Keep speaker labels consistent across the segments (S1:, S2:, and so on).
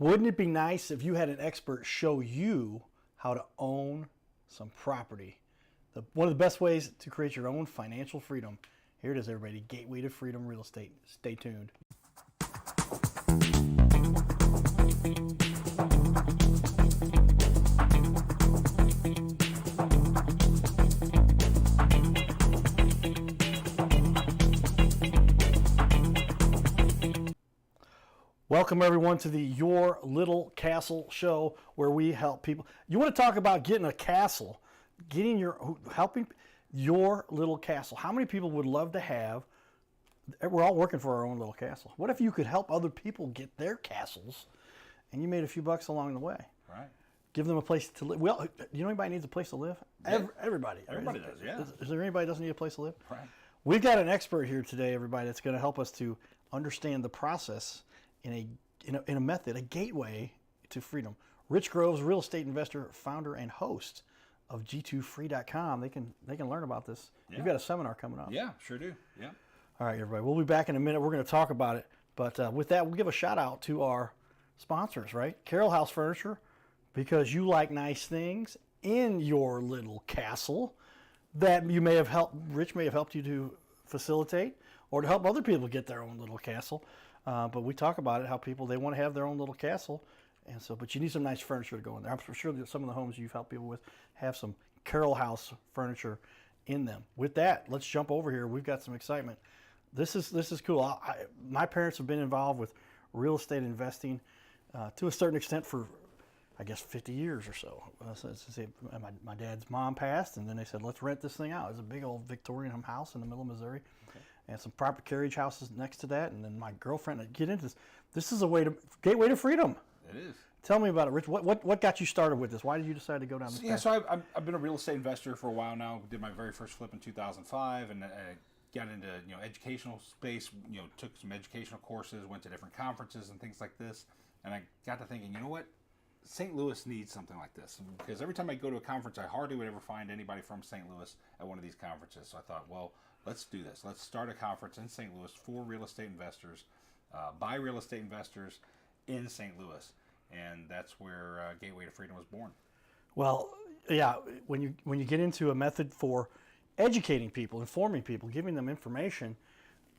S1: Wouldn't it be nice if you had an expert show you how to own some property? One of the best ways to create your own financial freedom. Here it is, everybody. Gateway to Freedom Real Estate. Stay tuned. Welcome everyone to the Your Little Castle show, where we help people. You want to talk about getting a castle, helping your little castle. How many people would love to have? We're all working for our own little castle. What if you could help other people get their castles, and you made a few bucks along the way?
S2: Right.
S1: Give them a place to live. Well, you know anybody needs a place to live?
S2: Yeah.
S1: Everybody.
S2: Everybody does. Yeah.
S1: Is there anybody that doesn't need a place to live?
S2: Right.
S1: We've got an expert here today, everybody, that's going to help us to understand the process in a method, a gateway to freedom. Rich Groves, real estate investor, founder, and host of G2free.com. They can learn about this.
S2: Yeah.
S1: You've got a seminar coming up.
S2: Yeah, sure do. Yeah.
S1: All right, everybody. We'll be back in a minute. We're going to talk about it. But with that, we'll give a shout out to our sponsors, right? Carroll House Furniture, because you like nice things in your little castle that Rich may have helped you to facilitate, or to help other people get their own little castle. But we talk about it, how they want to have their own little castle. And so, but you need some nice furniture to go in there. I'm sure that some of the homes you've helped people with have some Carroll House furniture in them. With that, let's jump over here. We've got some excitement. This is cool. My parents have been involved with real estate investing to a certain extent for, I guess, 50 years or so. My dad's mom passed, and then they said, let's rent this thing out. It's a big old Victorian house in the middle of Missouri. Okay. And some proper carriage houses next to that. And then my girlfriend, get into this. This is gateway to freedom.
S2: It is.
S1: Tell me about it, Rich. What got you started with this? Why did you decide to go down this path?
S2: So I've been a real estate investor for a while now. Did my very first flip in 2005, and got into educational space. Took some educational courses, went to different conferences and things like this. And I got to thinking, you know what? St. Louis needs something like this, because every time I go to a conference, I hardly would ever find anybody from St. Louis at one of these conferences. So I thought, well, let's do this. Let's start a conference in St. Louis for real estate investors, by real estate investors in St. Louis, and that's where Gateway to Freedom was born.
S1: Well, yeah, when you get into a method for educating people, informing people, giving them information.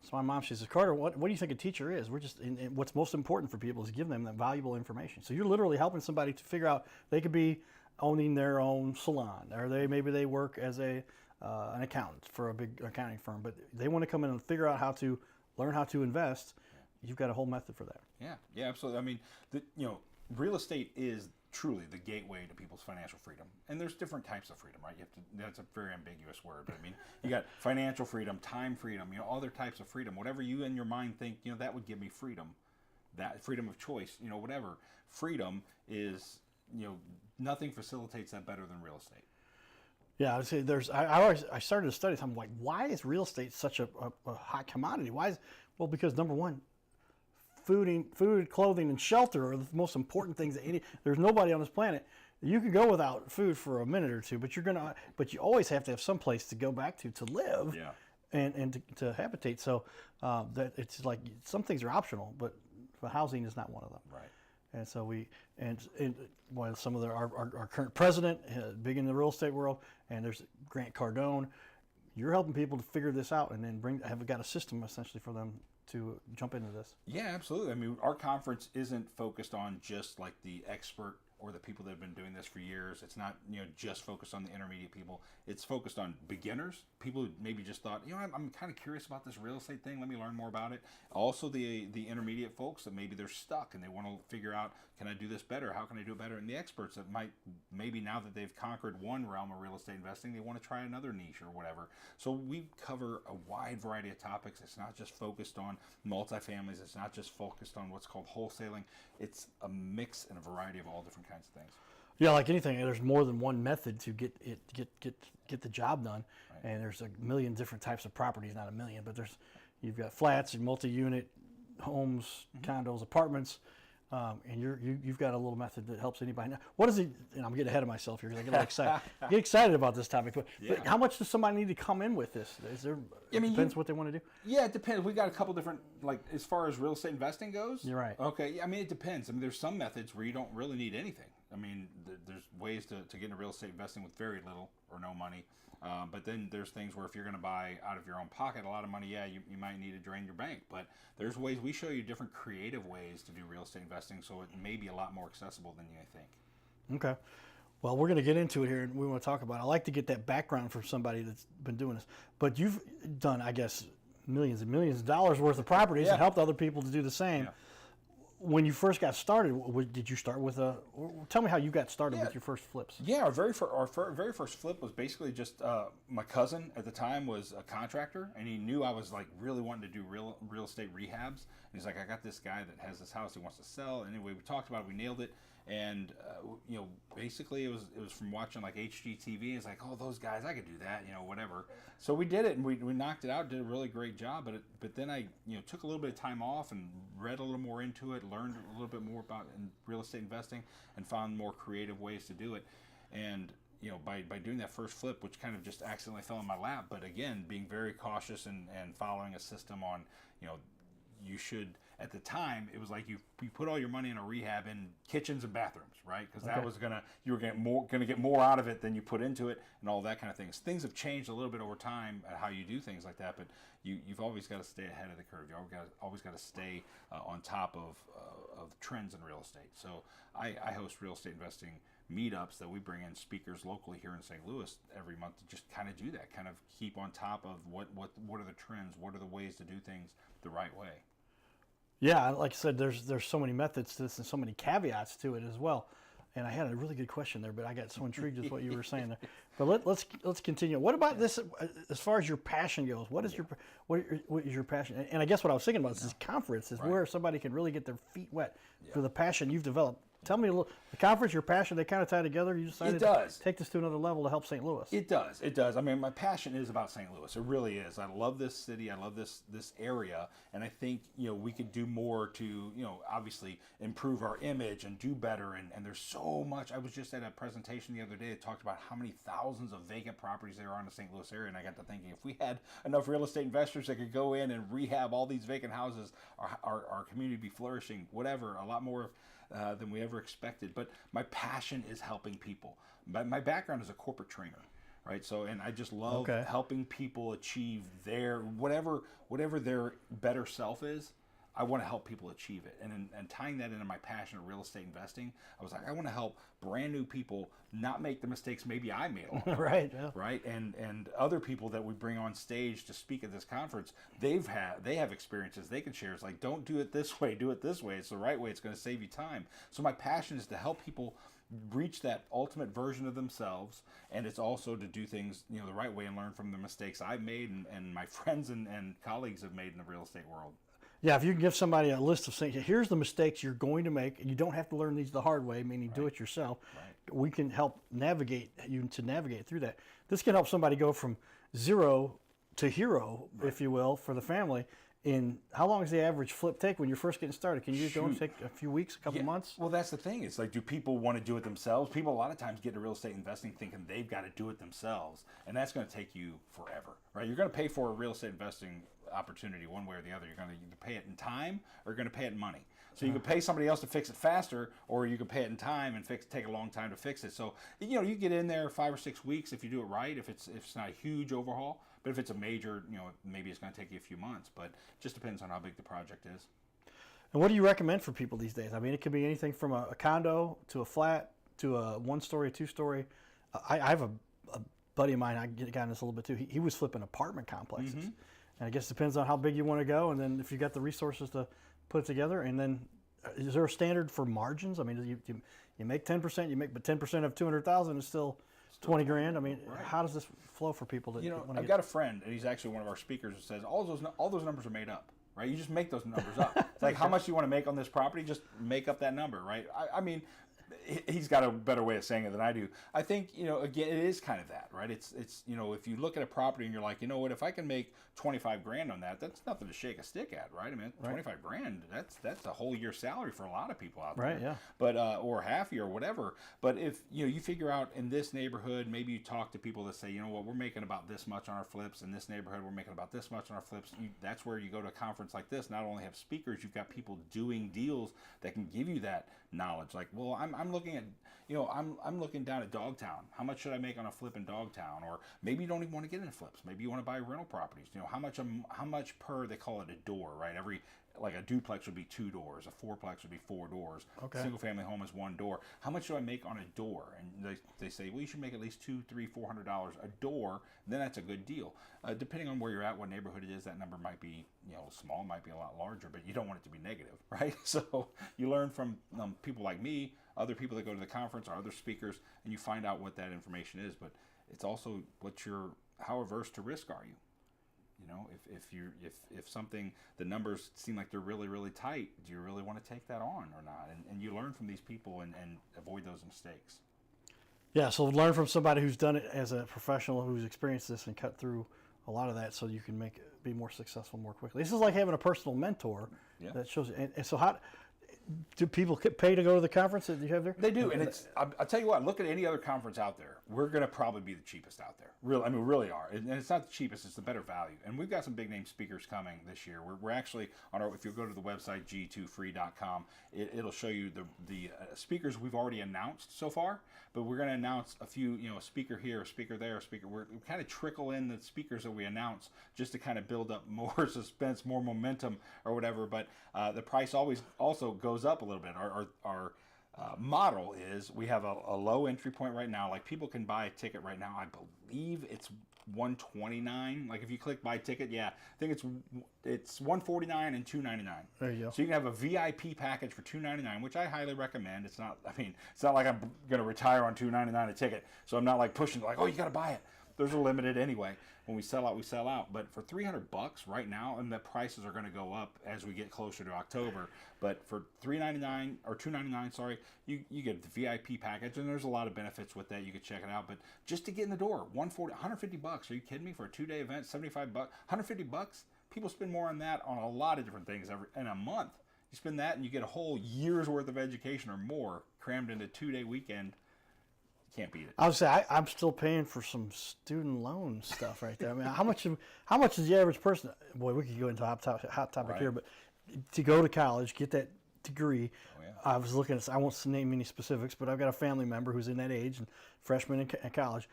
S1: So my mom, she says, Carter, what do you think a teacher is? What's most important for people is giving them that valuable information. So you're literally helping somebody to figure out they could be owning their own salon, or maybe they work as an accountant for a big accounting firm, but they want to come in and figure out how to learn how to invest. You've got a whole method for that.
S2: Yeah, absolutely. I mean, real estate is truly the gateway to people's financial freedom. And there's different types of freedom, right? That's a very ambiguous word, but I mean, you got financial freedom, time freedom, other types of freedom. Whatever you in your mind think, that would give me freedom, that freedom of choice, whatever. Freedom is, nothing facilitates that better than real estate.
S1: Yeah, I say I started to study. I'm like, why is real estate such a hot commodity? Because number one, food, clothing, and shelter are the most important things that there's nobody on this planet. You can go without food for a minute or two, but you always have to have some place to go back to live,
S2: yeah,
S1: and to habitate. So that it's like some things are optional, but housing is not one of them.
S2: Right.
S1: And so some of our current president, big in the real estate world, and there's Grant Cardone. You're helping people to figure this out, and then have got a system essentially for them to jump into this.
S2: Yeah, absolutely. I mean, our conference isn't focused on just like the expert or the people that have been doing this for years. It's not, just focused on the intermediate people. It's focused on beginners, people who maybe just thought, I'm kind of curious about this real estate thing. Let me learn more about it. Also the intermediate folks that maybe they're stuck and they want to figure out, can I do this better? How can I do it better? And the experts that maybe now that they've conquered one realm of real estate investing, they want to try another niche or whatever. So we cover a wide variety of topics. It's not just focused on multifamilies. It's not just focused on what's called wholesaling. It's a mix and a variety of all different kinds of things.
S1: Yeah, like anything, there's more than one method to get the job done, right. And there's a million different types of properties. Not a million, but you've got flats and multi-unit homes, condos, apartments. And you've got a little method that helps anybody. Now, what is it? And I'm getting ahead of myself here because I get a little excited. Get excited about this topic. But how much does somebody need to come in with this? Is there? I mean, depends what they want to do.
S2: Yeah, it depends. We got a couple different, like as far as real estate investing goes.
S1: You're right.
S2: Okay. Yeah, I mean, it depends. I mean, there's some methods where you don't really need anything. I mean, there's ways to get into real estate investing with very little or no money. But then there's things where if you're going to buy out of your own pocket a lot of money, yeah, you might need to drain your bank. But there's ways, we show you different creative ways to do real estate investing, so it may be a lot more accessible than you think.
S1: Okay. Well, we're going to get into it here, and we want to talk about it. I like to get that background from somebody that's been doing this. But you've done, I guess, millions and millions of dollars worth of properties and helped other people to do the same. Yeah. When you first got started, did you start with tell me how you got started with your first flips.
S2: Yeah, our very first flip was basically just my cousin at the time was a contractor, and he knew I was like really wanting to do real estate rehabs. And he's like, I got this guy that has this house he wants to sell. Anyway, we talked about it, we nailed it. And basically it was from watching like HGTV. It's like, oh, those guys, I could do that, whatever. So we did it, and we knocked it out. Did a really great job. But then I took a little bit of time off and read a little more into it, learned a little bit more about real estate investing, and found more creative ways to do it. And by doing that first flip, which kind of just accidentally fell in my lap, but again, being very cautious and following a system on, you should. At the time, it was like you put all your money in a rehab in kitchens and bathrooms, right? Because that was you were gonna get more out of it than you put into it, and all that kind of things. Things have changed a little bit over time at how you do things like that, but you've always got to stay ahead of the curve. You always got to stay on top of trends in real estate. So I host real estate investing meetups that we bring in speakers locally here in St. Louis every month to just kind of do that, kind of keep on top of what are the trends, what are the ways to do things the right way.
S1: Yeah, like I said, there's so many methods to this and so many caveats to it as well. And I had a really good question there, but I got so intrigued with what you were saying there. But let's continue. What about this as far as your passion goes? What is your passion? And I guess what I was thinking about is this conference is where somebody can really get their feet wet for the passion you've developed. Tell me a little. The conference, your passion, they kind of tie together. You decided to take this to another level to help St. Louis.
S2: It does. I mean, my passion is about St. Louis. It really is. I love this city. I love this area, and I think we could do more to obviously improve our image and do better. And there's so much. I was just at a presentation the other day that talked about how many thousands of vacant properties there are in the St. Louis area, and I got to thinking, if we had enough real estate investors that could go in and rehab all these vacant houses, our community would be flourishing. Whatever, a lot more than we ever expected. But my passion is helping people. My background is a corporate trainer, right? So, and I just love helping people achieve their whatever their better self is. I want to help people achieve it. And tying that into my passion of real estate investing, I was like, I want to help brand new people not make the mistakes maybe I made along the way, right? And other people that we bring on stage to speak at this conference, they have experiences they can share. It's like, don't do it this way, do it this way. It's the right way. It's going to save you time. So my passion is to help people reach that ultimate version of themselves, and it's also to do things the right way and learn from the mistakes I've made and my friends and colleagues have made in the real estate world.
S1: Yeah, if you can give somebody a list of things, here's the mistakes you're going to make, and you don't have to learn these the hard way, meaning do it yourself. Right. We can help navigate through that. This can help somebody go from zero to hero, if you will, for the family. In how long does the average flip take when you're first getting started? Can you go take a few weeks, a couple months?
S2: Well, that's the thing. It's like, do people want to do it themselves? People a lot of times get into real estate investing thinking they've got to do it themselves, and that's going to take you forever, right? You're going to pay for a real estate investing opportunity one way or the other. You're going to either pay it in time or you're going to pay it in money. So you can pay somebody else to fix it faster, or you can pay it in time and take a long time to fix it. So you get in there 5 or 6 weeks if you do it right. If it's not a huge overhaul, but if it's a major, maybe it's going to take you a few months. But it just depends on how big the project is.
S1: And what do you recommend for people these days? I mean, it could be anything from a condo to a flat to a 1-story, 2-story. I have a buddy of mine. I got in this a little bit too. He was flipping apartment complexes. Mm-hmm. And I guess it depends on how big you want to go, and then if you got the resources to put it together. And then, is there a standard for margins? I mean, you make 10%, but 10% of 200,000 is still 20 grand. I mean, how does this flow for people that
S2: I've got a friend, and he's actually one of our speakers, who says all those numbers are made up, right? You just make those numbers up. It's like, how much you want to make on this property, just make up that number, right? I mean, he's got a better way of saying it than I do. I think, again, it is kind of that, right? It's if you look at a property and you're like, you know what, if I can make 25 grand on that, that's nothing to shake a stick at, right? I mean, 25 grand, that's a whole year's salary for a lot of people out there.
S1: Right, yeah.
S2: But, or half year or whatever. But if, you figure out in this neighborhood, maybe you talk to people that say, you know what, we're making about this much on our flips. In this neighborhood, we're making about this much on our flips. That's where you go to a conference like this, not only have speakers, you've got people doing deals that can give you that knowledge. Like, well, I'm looking at, I'm looking down at Dogtown. How much should I make on a flip in Dogtown? Or maybe you don't even want to get into flips. Maybe you want to buy rental properties. How much per, they call it a door, right? Like a duplex would be 2 doors, a fourplex would be 4 doors.
S1: Okay.
S2: Single family home is 1 door. How much do I make on a door? And they say, well, you should make at least $200, $300, $400 a door. Then that's a good deal. Depending on where you're at, what neighborhood it is, that number might be small, might be a lot larger, but you don't want it to be negative, right? So you learn from people like me, other people that go to the conference, or other speakers, and you find out what that information is. But it's also how averse to risk are you? If something, the numbers seem like they're really, really tight, do you really want to take that on or not? And you learn from these people and avoid those mistakes.
S1: Yeah, so learn from somebody who's done it as a professional, who's experienced this and cut through a lot of that, so you can be more successful more quickly. This is like having a personal mentor that shows you. And so how do people pay to go to the conference that you have there?
S2: They do, and I'll tell you what. Look at any other conference out there. We're going to probably be the cheapest out there. Really, we really are. And it's not the cheapest; it's the better value. And we've got some big name speakers coming this year. We're actually on our. If you go to the website g2free.com, it'll show you the speakers we've already announced so far. But we're going to announce a few. A speaker here, a speaker there, a speaker. We kind of trickle in the speakers that we announce just to kind of build up more suspense, more momentum, or whatever. But the price always also goes up a little bit. Our model is we have a low entry point right now. Like, people can buy a ticket right now. I believe it's $129. Like, if you click buy ticket, I think it's $149 and $299.
S1: There you go.
S2: So you can have a VIP package for $299, which I highly recommend. It's not like I'm going to retire on $299 a ticket. So I'm not like pushing like, oh, you got to buy it. Those are limited anyway. When we sell out, we sell out. But for $300 right now, and the prices are going to go up as we get closer to October. But for $399 or $299, sorry, you get the VIP package, and there's a lot of benefits with that. You can check it out. But just to get in the door, $150. Are you kidding me? For a 2-day event, $75, $150. People spend more on that on a lot of different things in a month. You spend that, and you get a whole year's worth of education or more crammed into a 2-day weekend. Can't beat it.
S1: I would say I'm still paying for some student loan stuff right there. I mean, how much is the average person? Boy, we could go into a hot topic here, but to go to college, get that degree.
S2: Oh, yeah.
S1: I was looking at. I won't name any specifics, but I've got a family member who's in that age and freshman in college,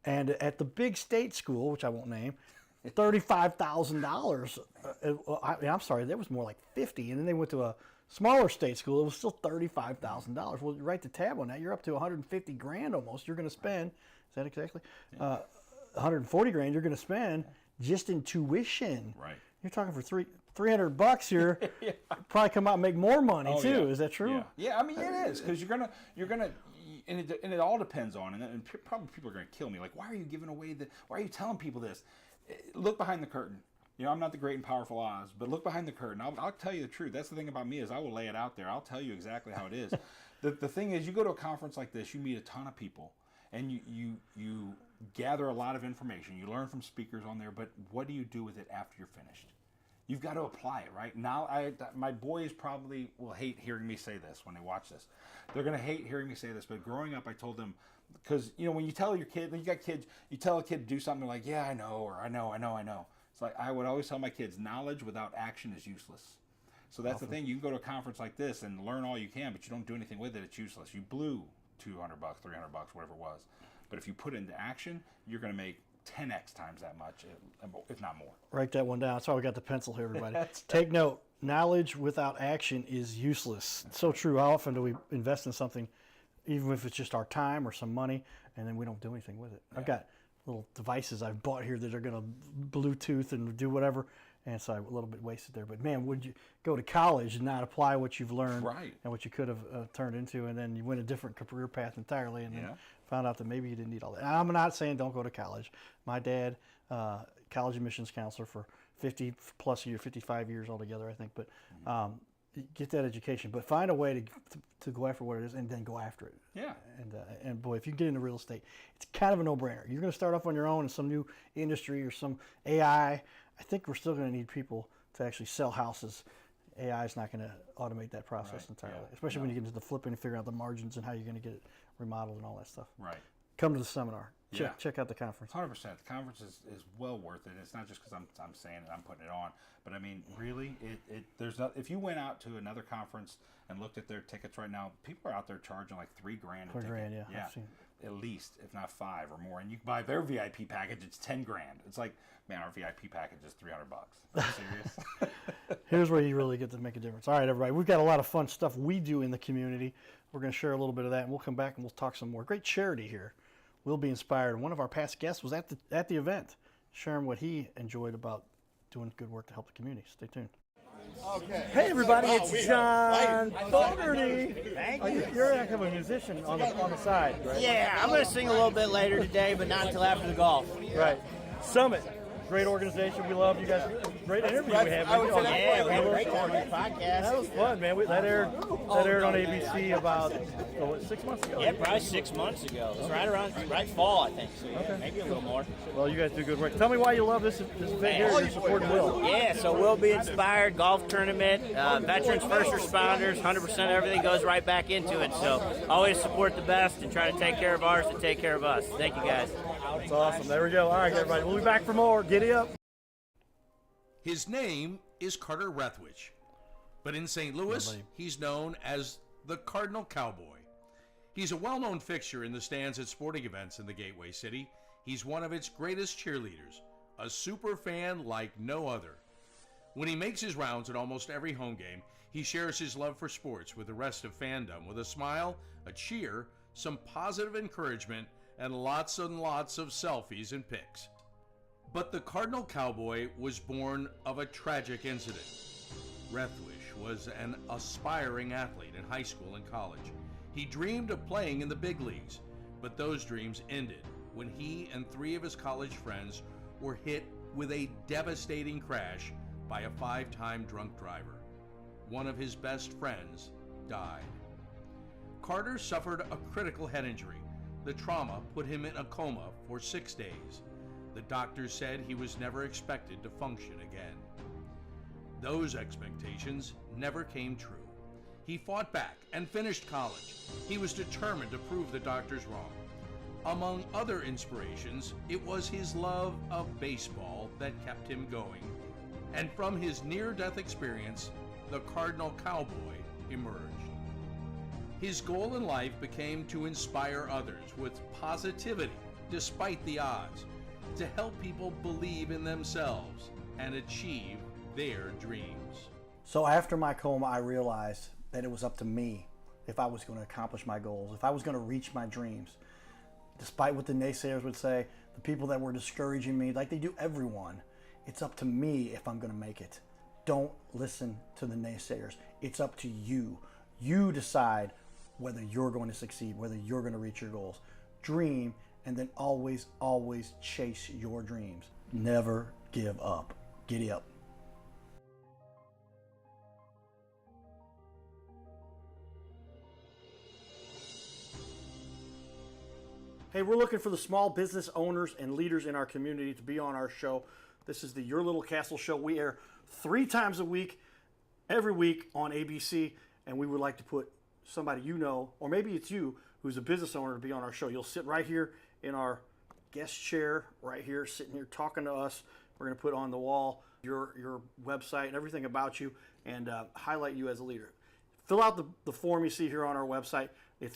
S1: and at the big state school, which I won't name, $35,000. I'm sorry, that was more like $50,000, and then they went to a smaller state school. It was still $35,000. Well, you write the tab on that, you're up to $150,000 almost. You're going to spend. Is that exactly? $140,000 you're going to spend just in tuition.
S2: Right.
S1: You're talking for $300 here. Probably come out and make more money too.
S2: Yeah.
S1: Is that true?
S2: Yeah. I mean, it is, because you're gonna, and it all depends on, and probably people are gonna kill me. Like, why are you giving away why are you telling people this? Look behind the curtain. I'm not the great and powerful Oz, but look behind the curtain. I'll tell you the truth. That's the thing about me, is I will lay it out there. I'll tell you exactly how it is. The thing is, you go to a conference like this, you meet a ton of people, and you gather a lot of information. You learn from speakers on there, but what do you do with it after you're finished? You've got to apply it, right? Now, my boys probably will hate hearing me say this when they watch this. They're going to hate hearing me say this, but growing up, I told them, because, when you tell your kid, when you got kids, you tell a kid to do something, they're like, yeah, I know, or I know. It's like, I would always tell my kids, knowledge without action is useless. So that's the thing. You can go to a conference like this and learn all you can, but you don't do anything with it. It's useless. You blew $200, $300, whatever it was. But if you put it into action, you're going to make 10x times that much, if not more.
S1: Write that one down. That's why we got the pencil here, everybody. Take note. Knowledge without action is useless. It's so true. How often do we invest in something, even if it's just our time or some money, and then we don't do anything with it? Yeah. I've got little devices I've bought here that are going to Bluetooth and do whatever, and so I'm a little bit wasted there. But man, would you go to college and not apply what you've learned and what you could have turned into, and then you went a different career path entirely, and then found out that maybe you didn't need all that. And I'm not saying don't go to college. My dad, college admissions counselor for 55 years altogether, I think. But get that education, but find a way to go after what it is and then go after it.
S2: Yeah.
S1: And boy, if you get into real estate, it's kind of a no-brainer. You're going to start off on your own in some new industry or some AI. I think we're still going to need people to actually sell houses. AI is not going to automate that process entirely, especially when you get into the flipping and figuring out the margins and how you're going to get it remodeled and all that stuff.
S2: Right.
S1: Come to the seminar. Check out the conference.
S2: 100%. The conference is well worth it. It's not just because I'm saying it, I'm putting it on, but I mean, really, there's not, if you went out to another conference and looked at their tickets right now, people are out there charging like $3,000 a ticket.
S1: $3,000, yeah. I've seen
S2: at least, if not 5 or more. And you buy their VIP package, it's $10,000. It's like, man, our VIP package is $300. Are you serious?
S1: Here's where you really get to make a difference. All right, everybody, we've got a lot of fun stuff we do in the community. We're going to share a little bit of that, and we'll come back and we'll talk some more. Great charity here. We'll be inspired. One of our past guests was at the event, sharing what he enjoyed about doing good work to help the community. Stay tuned.
S3: Okay.
S1: Hey everybody, it's John Fogarty.
S3: Thank you.
S1: You're actually a musician on the side, right?
S3: Yeah, I'm going to sing a little bit later today, but not until after the golf.
S1: Right. Summit, great organization. We love you guys. Great interview we had.
S3: Yeah, we had a great time on the podcast.
S1: That was fun, man. That aired on ABC about 6 months ago.
S3: Yeah, probably 6 months ago. It was right fall, I think. So maybe a little more.
S1: Well, you guys do good work. Tell me why you love this event here. You're supporting Will.
S3: Yeah, so We'll Be Inspired golf tournament, veterans, first responders, 100% everything goes right back into it. So always support the best and try to take care of ours and take care of us. Thank you, guys.
S1: That's awesome. There we go. All right, everybody. We'll be back for more. Giddy up.
S4: His name is Carter Rethwich, but in St. Louis, he's known as the Cardinal Cowboy. He's a well-known fixture in the stands at sporting events in the Gateway City. He's one of its greatest cheerleaders, a super fan like no other. When he makes his rounds at almost every home game, he shares his love for sports with the rest of fandom with a smile, a cheer, some positive encouragement, and lots of selfies and pics. But the Cardinal Cowboy was born of a tragic incident. Rethwich was an aspiring athlete in high school and college. He dreamed of playing in the big leagues, but those dreams ended when he and 3 of his college friends were hit with a devastating crash by a 5-time drunk driver. One of his best friends died. Carter suffered a critical head injury. The trauma put him in a coma for 6 days. The doctors said he was never expected to function again. Those expectations never came true. He fought back and finished college. He was determined to prove the doctors wrong. Among other inspirations, it was his love of baseball that kept him going. And from his near-death experience, the Cardinal Cowboy emerged. His goal in life became to inspire others with positivity despite the odds, to help people believe in themselves and achieve their dreams.
S1: So after my coma, I realized that it was up to me if I was going to accomplish my goals, if I was going to reach my dreams. Despite what the naysayers would say, the people that were discouraging me, like they do everyone, it's up to me if I'm going to make it. Don't listen to the naysayers. It's up to you. You decide whether you're going to succeed, whether you're going to reach your goals. Dream, and then always, always chase your dreams. Never give up. Giddy up. Hey, we're looking for the small business owners and leaders in our community to be on our show. This is the Your Little Castle show. We air 3 times a week, every week on ABC, and we would like to put somebody you know, or maybe it's you, who's a business owner, to be on our show. You'll sit right here in our guest chair, right here, sitting here talking to us. We're going to put on the wall your website and everything about you, and highlight you as a leader. Fill out the form you see here on our website. It's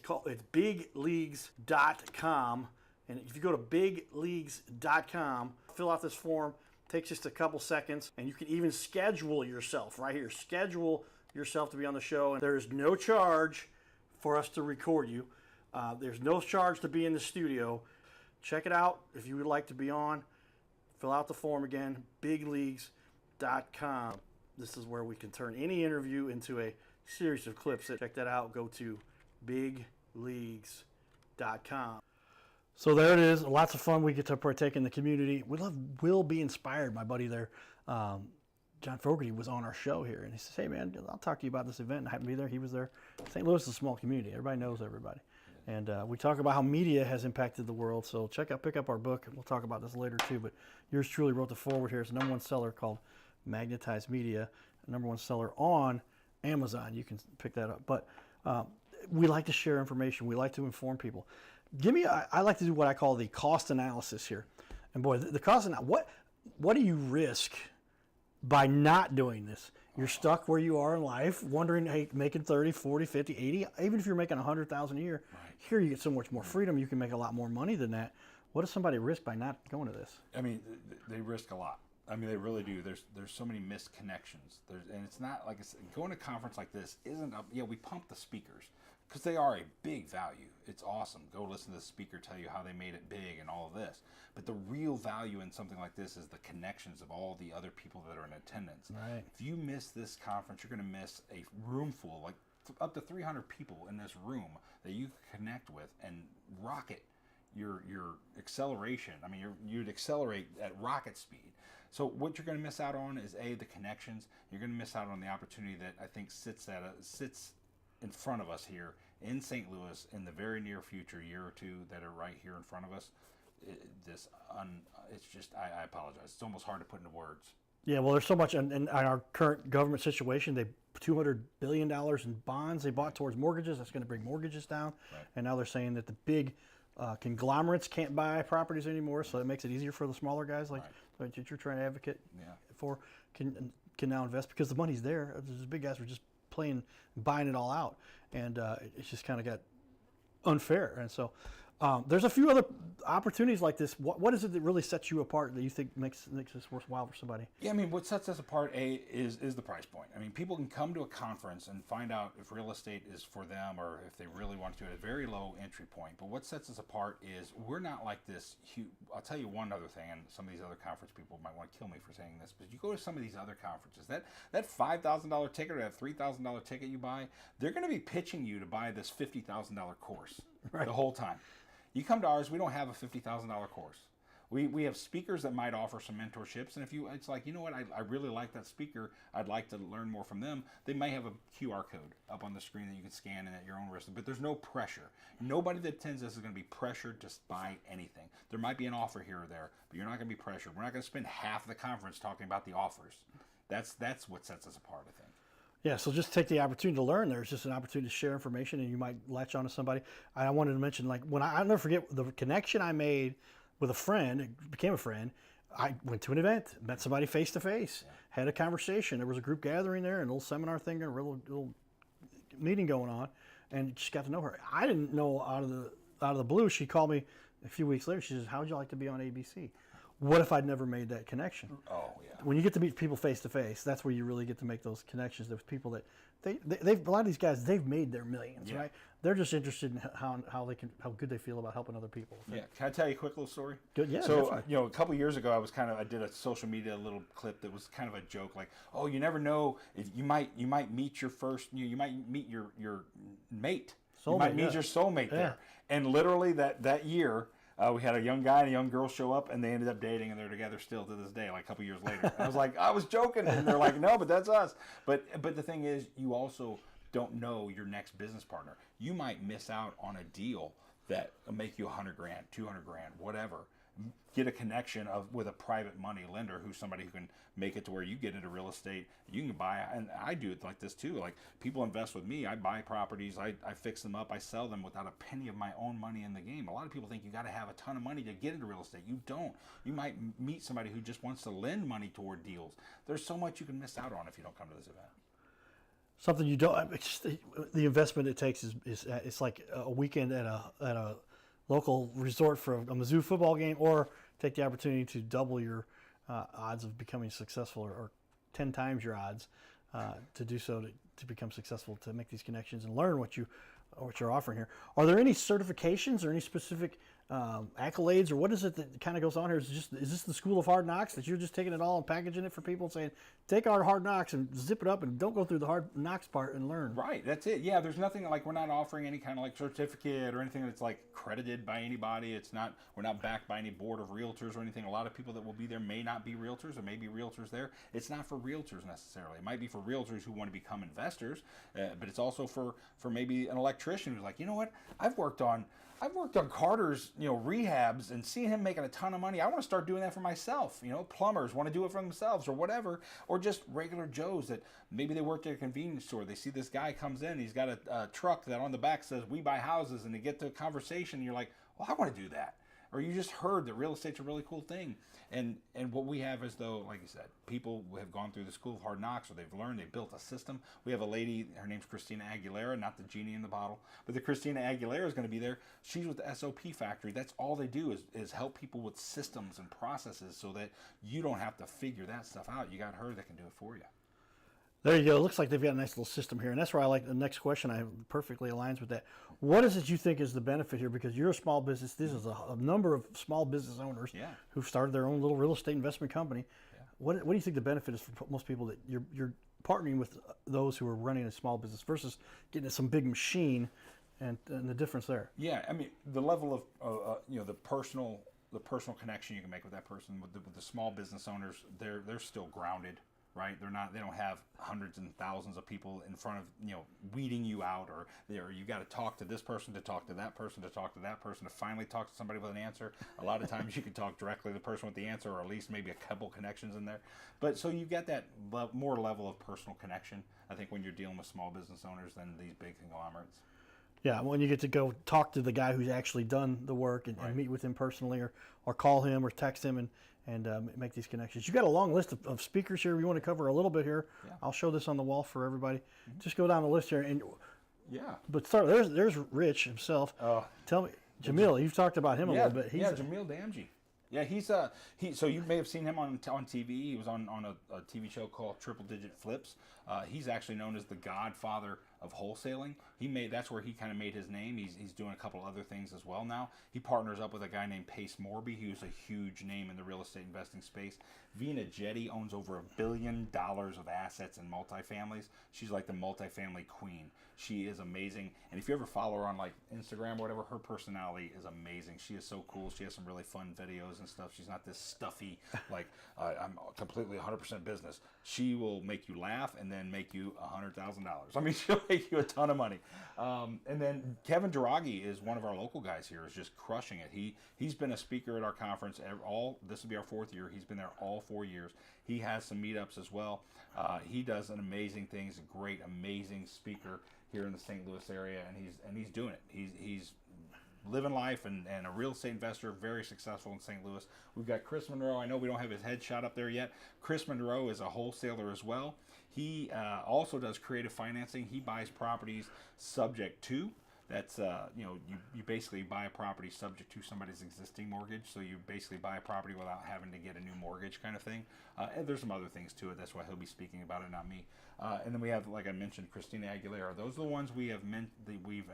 S1: bigleagues.com, and if you go to bigleagues.com, fill out this form. It takes just a couple seconds, and you can even schedule yourself right here. Schedule yourself to be on the show, and there is no charge for us to record you. There's no charge to be in the studio. Check it out if you would like to be on. Fill out the form again, bigleagues.com. This is where we can turn any interview into a series of clips. Check that out. Go to bigleagues.com. So there it is. Lots of fun. We get to partake in the community. We love Will Be Inspired, my buddy there. John Fogerty was on our show here, and he says, "Hey man, I'll talk to you about this event." I happened to be there. He was there. St. Louis is a small community. Everybody knows everybody, and we talk about how media has impacted the world. So pick up our book. We'll talk about this later too. But yours truly wrote the foreword here. It's a #1 seller called Magnetize Media, #1 seller on Amazon. You can pick that up. But we like to share information. We like to inform people. I like to do what I call the cost analysis here. And boy, the cost what do you risk by not doing this? You're stuck where you are in life, wondering, hey, making 30, 40, 50, 80, even if you're making 100,000 a year, here you get so much more freedom. You can make a lot more money than that. What does somebody risk by not going to this?
S2: I mean, they risk a lot. I mean, they really do. There's so many missed connections. And it's not like going to a conference like this isn't. We pump the speakers because they are a big value. It's awesome. Go listen to the speaker tell you how they made it big and all of this. But the real value in something like this is the connections of all the other people that are in attendance.
S1: Right.
S2: If you miss this conference, you're going to miss a room full, like up to 300 people in this room that you can connect with and rocket your acceleration. I mean, you'd accelerate at rocket speed. So what you're going to miss out on is the connections. You're going to miss out on the opportunity that I think sits in front of us here in St. Louis in the very near future, year or two that are right here in front of us. It's just, I apologize. It's almost hard to put into words.
S1: Yeah, well, there's so much in our current government situation. They $200 billion in bonds they bought towards mortgages. That's going to bring mortgages down.
S2: Right.
S1: And now they're saying that the big conglomerates can't buy properties anymore, so it makes it easier for the smaller guys like that you're trying to advocate for can now invest because the money's there. The big guys were just buying it all out, and it's just kind of got unfair. And so there's a few other opportunities like this. What is it that really sets you apart that you think makes this worthwhile for somebody?
S2: Yeah, I mean, what sets us apart, is the price point. I mean, people can come to a conference and find out if real estate is for them or if they really want to at a very low entry point. But what sets us apart is we're not like this huge. I'll tell you one other thing, and some of these other conference people might want to kill me for saying this, but you go to some of these other conferences, that $5,000 ticket or that $3,000 ticket you buy, they're going to be pitching you to buy this $50,000 course the whole time. You come to ours, we don't have a $50,000 course. We have speakers that might offer some mentorships, and it's like, you know what, I really like that speaker, I'd like to learn more from them. They may have a QR code up on the screen that you can scan and at your own risk, but there's no pressure. Nobody that attends this is going to be pressured to buy anything. There might be an offer here or there, but you're not going to be pressured. We're not going to spend half the conference talking about the offers. That's what sets us apart, I think.
S1: Yeah, so just take the opportunity to learn. There's just an opportunity to share information, and you might latch on to somebody. I wanted to mention, like, I'll never forget the connection I made with a friend, became a friend. I went to an event, met somebody face to face, had a conversation. There was a group gathering there, an little seminar thing, a little meeting going on, and just got to know her. I didn't know out of the blue. She called me a few weeks later. She says, "How would you like to be on ABC?" What if I'd never made that connection?
S2: Oh, yeah.
S1: When you get to meet people face to face, that's where you really get to make those connections with people that they've a lot of these guys, they've made their millions, right? They're just interested in how good they feel about helping other people.
S2: Yeah. Can I tell you a quick little story?
S1: Good. Yeah.
S2: So
S1: definitely.
S2: a couple years ago, I did a social media little clip that was kind of a joke, like, oh, you never know if you might meet your first, you might meet your mate. You might meet your soulmate there. And literally that year, we had a young guy and a young girl show up, and they ended up dating, and they're together still to this day, like a couple years later. I was like, I was joking, and they're like, no, but that's us. But the thing is, you also don't know your next business partner. You might miss out on a deal that will make you $100,000, $200,000, whatever. Get a connection with a private money lender who's somebody who can make it to where you get into real estate. You can buy, and I do it like this too. Like, people invest with me. I buy properties. I fix them up. I sell them without a penny of my own money in the game. A lot of people think you got to have a ton of money to get into real estate. You don't. You might meet somebody who just wants to lend money toward deals. There's so much you can miss out on if you don't come to this event.
S1: Something you don't. The investment it takes is it's like a weekend at a local resort for a Mizzou football game, or take the opportunity to double your odds of becoming successful, or 10 times your odds to do so to become successful, to make these connections and learn what you're offering here. Are there any certifications or any specific accolades, or what is it that kind of goes on here? Is this the School of Hard Knocks that you're just taking it all and packaging it for people and saying, take our Hard Knocks and zip it up and don't go through the Hard Knocks part and learn?
S2: Right, that's it. Yeah, there's nothing like, we're not offering any kind of like certificate or anything that's like credited by anybody. We're not backed by any board of realtors or anything. A lot of people that will be there may not be realtors, or may be realtors there. It's not for realtors necessarily. It might be for realtors who want to become investors, but it's also for maybe an electrician who's like, you know what, I've worked on Carter's, rehabs, and seeing him making a ton of money. I want to start doing that for myself. Plumbers want to do it for themselves or whatever, or just regular Joes that maybe they work at a convenience store. They see this guy comes in, he's got a truck that on the back says "We buy houses," and they get to a conversation, and you're like, well, I want to do that. Or you just heard that real estate's a really cool thing. And what we have is, though, like you said, people who have gone through the School of Hard Knocks, or they've learned, they've built a system. We have a lady, her name's Christina Aguilera, not the genie in the bottle, but the Christina Aguilera is going to be there. She's with the SOP Factory. That's all they do is help people with systems and processes so that you don't have to figure that stuff out. You got her that can do it for you.
S1: There you go. It looks like they've got a nice little system here. And that's where I like the next question. I perfectly aligns with that. What is it you think is the benefit here? Because you're a small business. This is a number of small business owners who've started their own little real estate investment company. Yeah. What do you think the benefit is for most people that you're partnering with those who are running a small business versus getting some big machine, and the difference there?
S2: Yeah, I mean, the level of the personal connection you can make with that person, with the small business owners, they're still grounded. Right, they don't have hundreds and thousands of people in front of, weeding you out, or you got to talk to this person, to talk to that person, to talk to that person, to finally talk to somebody with an answer. A lot of times you can talk directly to the person with the answer, or at least maybe a couple connections in there. But so you've got that more level of personal connection, I think, when you're dealing with small business owners than these big conglomerates.
S1: Yeah, when you get to go talk to the guy who's actually done the work and meet with him personally, or call him or text him and make these connections. You've got a long list of speakers here. We want to cover a little bit here. Yeah. I'll show this on the wall for everybody. Mm-hmm. Just go down the list here. But start. There's Rich himself. Tell me, Jamil, you've talked about him a little bit.
S2: Jamil Damji. Yeah, so you may have seen him on TV. He was on a TV show called Triple Digit Flips. He's actually known as the godfather of wholesaling. That's where he kind of made his name. He's doing a couple other things as well now. He partners up with a guy named Pace Morby, who's a huge name in the real estate investing space. Vina Jetty owns over $1 billion of assets in multifamilies. She's like the multifamily queen. She is amazing. And if you ever follow her on like Instagram or whatever, her personality is amazing. She is so cool. She has some really fun videos and stuff. She's not this stuffy, like, I'm completely 100% business. She will make you laugh and then make you $100,000. I mean, she'll make you a ton of money. And then Kevin Duragi is one of our local guys here, is just crushing it. He's been a speaker at our conference this will be our 4th year. He's been there all 4 years. He has some meetups as well. He does an amazing thing. He's a great, amazing speaker here in the St. Louis area, and he's doing it. He's living life and a real estate investor, very successful in St. Louis. We've got Chris Monroe. I know we don't have his headshot up there yet. Chris Monroe is a wholesaler as well. He also does creative financing. He buys properties subject to. That's you basically buy a property subject to somebody's existing mortgage. So you basically buy a property without having to get a new mortgage, kind of thing. And there's some other things to it. That's why he'll be speaking about it, not me. And then we have, like I mentioned, Christina Aguilera. Those are the ones we've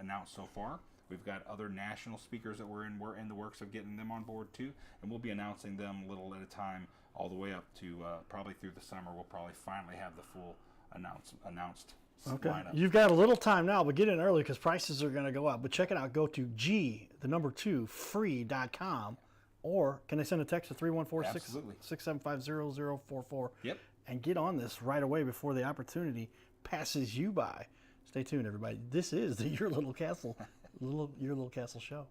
S2: announced so far. We've got other national speakers that we're in the works of getting them on board too, and we'll be announcing them a little at a time, all the way up to probably through the summer. We'll probably finally have the full announced lineup.
S1: You've got a little time now, but get in early because prices are going to go up. But check it out. Go to free.com, or can they send a text to 314-675-0044?
S2: Yep.
S1: And get on this right away before the opportunity passes you by. Stay tuned, everybody. This is the Your Little Castle show.